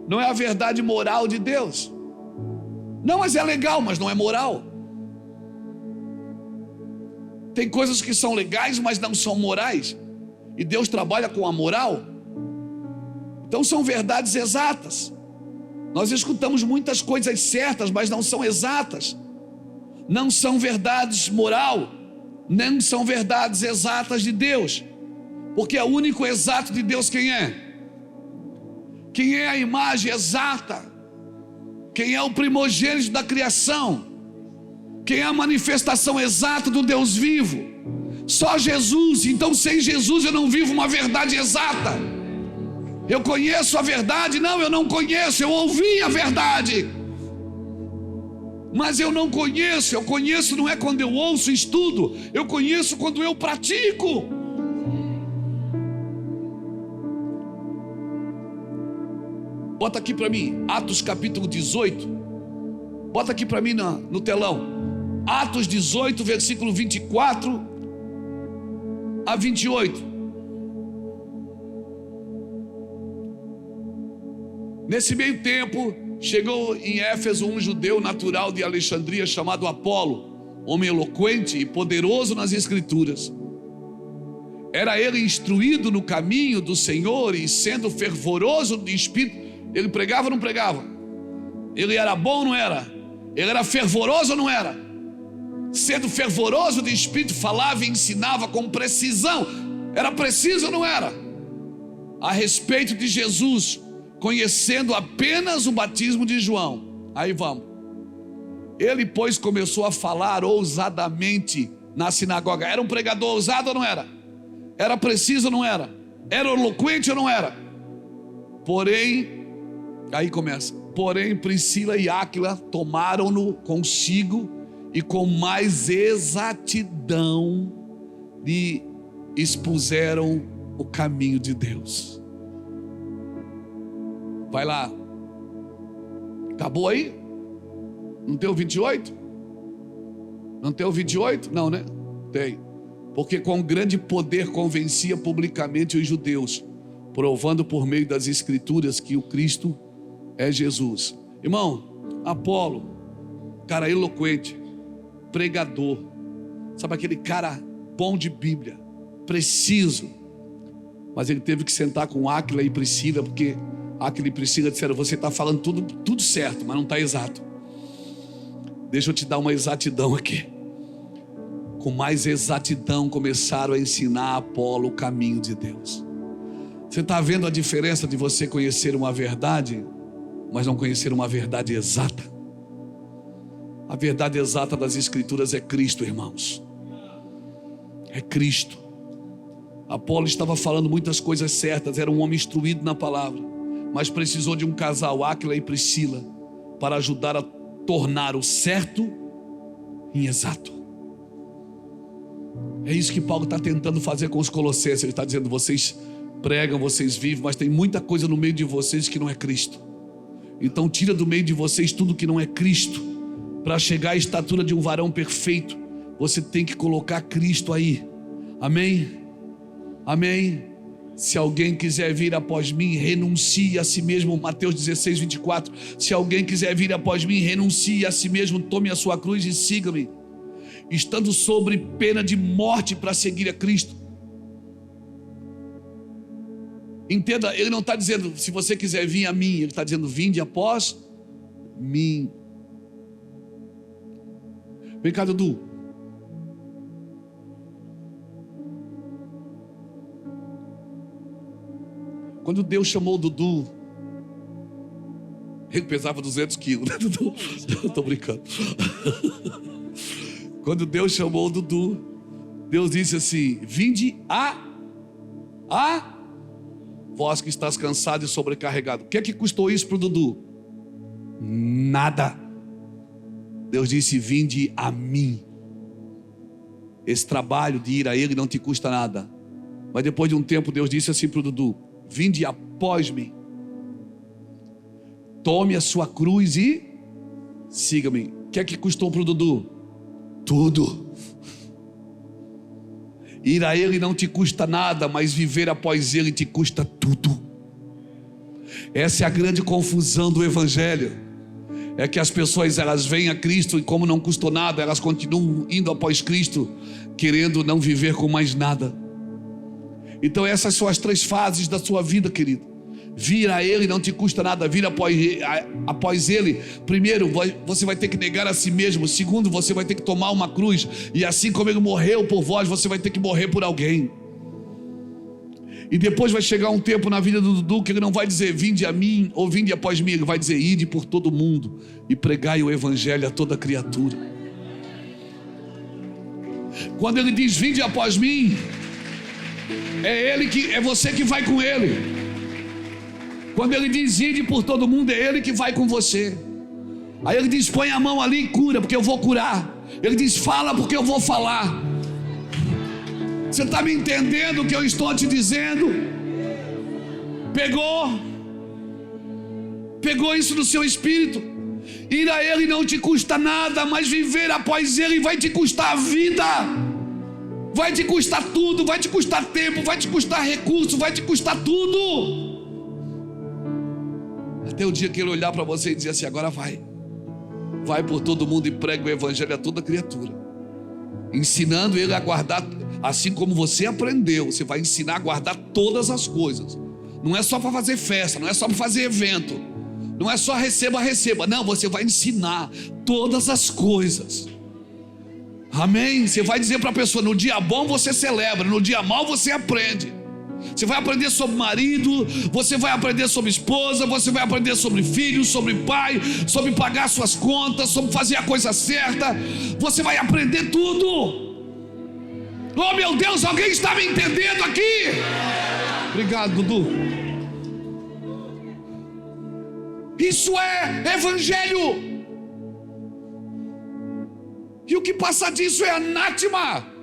Não é a verdade moral de Deus. Não, mas é legal, mas não é moral. Tem coisas que são legais, mas não são morais. E Deus trabalha com a moral. Então são verdades exatas. Nós escutamos muitas coisas certas, mas não são exatas. Não são verdades moral, nem são verdades exatas de Deus. Porque é o único exato de Deus quem é? Quem é a imagem exata? Quem é o primogênito da criação? Quem é a manifestação exata do Deus vivo? Só Jesus. Então sem Jesus eu não vivo uma verdade exata. Eu conheço a verdade? Não, eu não conheço. Eu ouvi a verdade, mas eu não conheço. Eu conheço não é quando eu ouço e estudo. Eu conheço quando eu pratico. Bota aqui para mim, Atos capítulo 18. Bota aqui para mim no telão. Atos 18, versículo 24 a 28. Nesse meio tempo, chegou em Éfeso um judeu natural de Alexandria chamado Apolo, homem eloquente e poderoso nas escrituras. Era ele instruído no caminho do Senhor e sendo fervoroso de espírito. Ele pregava ou não pregava? Ele era bom ou não era? Ele era fervoroso ou não era? Sendo fervoroso de espírito, falava e ensinava com precisão. Era preciso ou não era? A respeito de Jesus, conhecendo apenas o batismo de João. Aí vamos. Ele, pois, começou a falar ousadamente na sinagoga. Era um pregador ousado ou não era? Era preciso ou não era? Era eloquente ou não era? Porém, aí começa. Porém, Priscila e Áquila tomaram-no consigo e com mais exatidão lhe expuseram o caminho de Deus. Vai lá. Acabou aí? Não tem o 28? Não tem o 28? Não, né? Tem. Porque com grande poder convencia publicamente os judeus, provando por meio das escrituras que o Cristo é Jesus. Irmão, Apolo, cara eloquente, pregador, sabe aquele cara bom de Bíblia, preciso. Mas ele teve que sentar com Áquila e Priscila, porque Áquila e Priscila disseram: você está falando tudo certo, mas não está exato. Deixa eu te dar uma exatidão aqui. Com mais exatidão começaram a ensinar a Apolo o caminho de Deus. Você está vendo a diferença de você conhecer uma verdade, mas não conhecer uma verdade exata? A verdade exata das escrituras é Cristo, irmãos. É Cristo. Apolo estava falando muitas coisas certas, era um homem instruído na palavra, mas precisou de um casal, Áquila e Priscila, para ajudar a tornar o certo em exato. É isso que Paulo está tentando fazer com os colossenses. Ele está dizendo: vocês pregam, vocês vivem, mas tem muita coisa no meio de vocês que não é Cristo. Então tira do meio de vocês tudo que não é Cristo. Para chegar à estatura de um varão perfeito, você tem que colocar Cristo aí. Amém? Amém? Se alguém quiser vir após mim, renuncie a si mesmo. Mateus 16, 24. Se alguém quiser vir após mim, renuncie a si mesmo, tome a sua cruz e siga-me, estando sobre pena de morte para seguir a Cristo. Entenda, ele não está dizendo se você quiser vir a mim, ele está dizendo: vinde após mim. Vem cá, Dudu. Quando Deus chamou o Dudu, ele pesava 200 quilos, né, Dudu? Estou brincando. Quando Deus chamou o Dudu, Deus disse assim: vinde a vós que estás cansado e sobrecarregado. O que é que custou isso para o Dudu? Nada. Deus disse: vinde a mim. Esse trabalho de ir a Ele não te custa nada. Mas depois de um tempo Deus disse assim para o Dudu: vinde após mim, tome a sua cruz e siga-me. O que é que custou para o Dudu? Tudo. Ir a Ele não te custa nada, mas viver após Ele te custa tudo. Essa é a grande confusão do Evangelho. É que as pessoas, elas vêm a Cristo e como não custou nada, elas continuam indo após Cristo, querendo não viver com mais nada. Então essas são as 3 fases da sua vida, querido. Vir a Ele não te custa nada. Vir após Ele, primeiro você vai ter que negar a si mesmo. Segundo, você vai ter que tomar uma cruz. E assim como Ele morreu por vós, você vai ter que morrer por alguém. E depois vai chegar um tempo na vida do Dudu que Ele não vai dizer: vinde a mim ou vinde após mim. Ele vai dizer: ide por todo mundo e pregai o Evangelho a toda criatura. Quando Ele diz: vinde após mim, é você que vai com Ele. Quando Ele diz: ide por todo mundo, é Ele que vai com você. Aí Ele diz: põe a mão ali e cura, porque eu vou curar. Ele diz: fala, porque eu vou falar. Você está me entendendo o que eu estou te dizendo? Pegou isso no seu espírito? Ir a Ele não te custa nada, mas viver após Ele vai te custar a vida. Vai te custar tudo, vai te custar tempo, vai te custar recurso, vai te custar tudo. Até o dia que ele olhar para você e dizer assim: agora vai por todo mundo e prega o evangelho a toda criatura, ensinando ele a guardar, assim como você aprendeu. Você vai ensinar a guardar todas as coisas. Não é só para fazer festa, não é só para fazer evento, não é só receba, não, você vai ensinar todas as coisas. Amém? Você vai dizer para a pessoa: no dia bom você celebra, no dia mau você aprende. Você vai aprender sobre marido, você vai aprender sobre esposa, você vai aprender sobre filho, sobre pai, sobre pagar suas contas, sobre fazer a coisa certa. Você vai aprender tudo. Oh meu Deus, alguém está me entendendo aqui? Obrigado, Dudu. Isso é evangelho. E o que passa disso é anátema.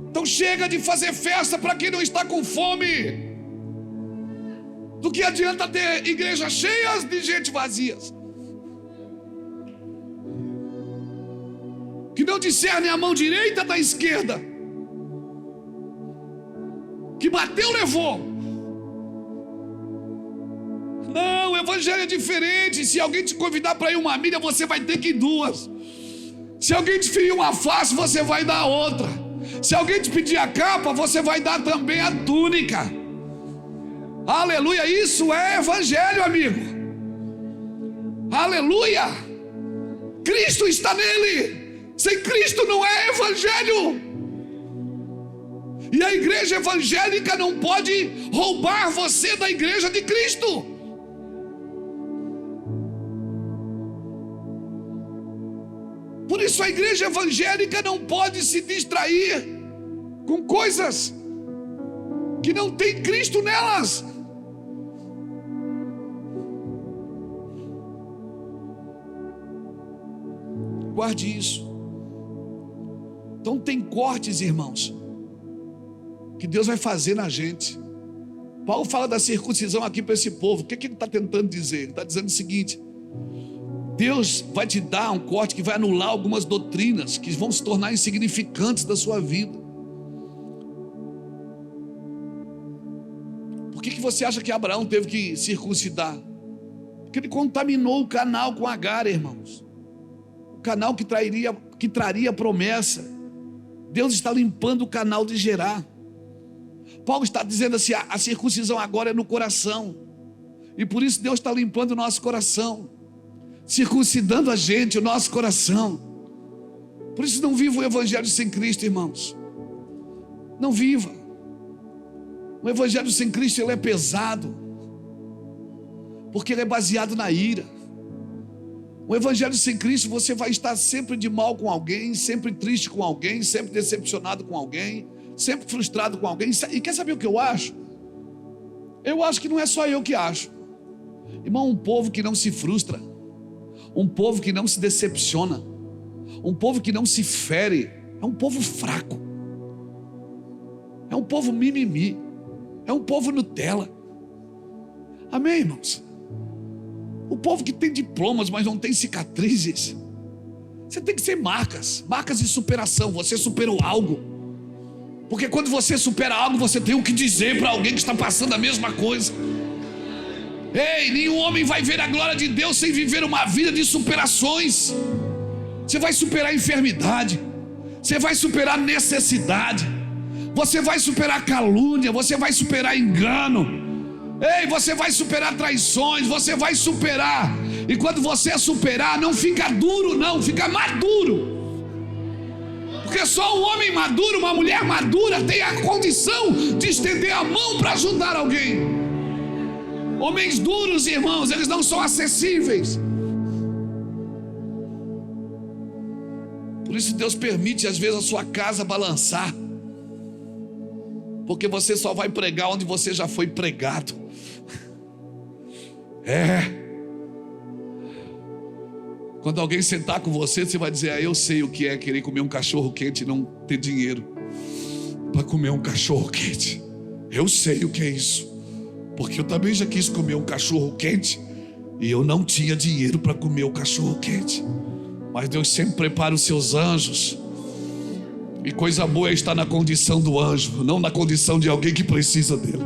Então chega de fazer festa para quem não está com fome. Do que adianta ter igrejas cheias de gente vazias, que não discernem a mão direita da esquerda, que bateu, levou. Não, o evangelho é diferente. Se alguém te convidar para ir uma milha, você vai ter que ir duas. Se alguém te ferir uma face, você vai dar outra. Se alguém te pedir a capa, você vai dar também a túnica. Aleluia, isso é evangelho, amigo. Aleluia. Cristo está nele. Sem Cristo não é evangelho. E a igreja evangélica não pode roubar você da igreja de Cristo. Por isso a igreja evangélica não pode se distrair com coisas que não tem Cristo nelas. Guarde isso. Então tem cortes, irmãos, que Deus vai fazer na gente. Paulo fala da circuncisão aqui para esse povo. O que ele está tentando dizer? Ele está dizendo o seguinte: Deus vai te dar um corte que vai anular algumas doutrinas que vão se tornar insignificantes da sua vida. Por que você acha que Abraão teve que circuncidar? Porque ele contaminou o canal com Agar, irmãos. O canal que traria promessa. Deus está limpando o canal de Gerar. Paulo está dizendo assim: a circuncisão agora é no coração. E por isso Deus está limpando o nosso coração, circuncidando a gente, o nosso coração. Por isso não viva o evangelho sem Cristo, irmãos. Não viva. O evangelho sem Cristo, ele é pesado, porque ele é baseado na ira. O evangelho sem Cristo, você vai estar sempre de mal com alguém, sempre triste com alguém, sempre decepcionado com alguém, sempre frustrado com alguém. E quer saber o que eu acho? Eu acho que não é só eu que acho, irmão. Um povo que não se frustra, um povo que não se decepciona, um povo que não se fere, é um povo fraco, é um povo mimimi, é um povo Nutella. Amém, irmãos? O povo que tem diplomas, mas não tem cicatrizes. Você tem que ser marcas de superação. Você superou algo, porque quando você supera algo, você tem o que dizer para alguém que está passando a mesma coisa. Ei, nenhum homem vai ver a glória de Deus sem viver uma vida de superações. Você vai superar a enfermidade, você vai superar a necessidade, você vai superar calúnia, você vai superar engano. Ei, você vai superar traições, você vai superar. E quando você superar, não fica duro não, fica maduro. Porque só um homem maduro, uma mulher madura tem a condição de estender a mão para ajudar alguém. Homens duros, irmãos, eles não são acessíveis. Por isso Deus permite às vezes a sua casa balançar, porque você só vai pregar onde você já foi pregado. Quando alguém sentar com você, você vai dizer: eu sei o que é querer comer um cachorro quente e não ter dinheiro para comer um cachorro quente. Eu sei o que é isso, porque eu também já quis comer um cachorro quente e eu não tinha dinheiro para comer o cachorro quente. Mas Deus sempre prepara os seus anjos E coisa boa é estar na condição do anjo, não na condição de alguém que precisa dele.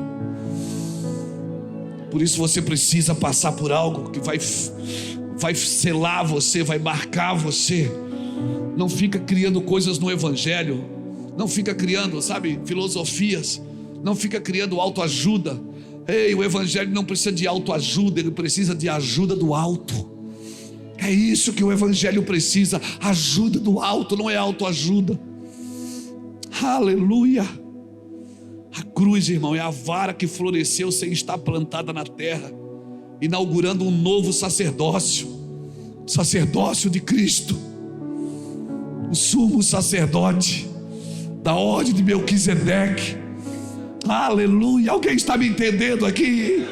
Por isso você precisa passar por algo que vai selar você, vai marcar você. Não fica criando coisas no evangelho, não fica criando, sabe, filosofias, não fica criando autoajuda. Ei, o evangelho não precisa de autoajuda, ele precisa de ajuda do alto. É isso que o evangelho precisa, ajuda do alto, não é autoajuda. Aleluia. A cruz, irmão, é a vara que floresceu sem estar plantada na terra, inaugurando um novo sacerdócio, sacerdócio de Cristo, o sumo sacerdote da ordem de Melquisedeque. Aleluia. Alguém está me entendendo aqui?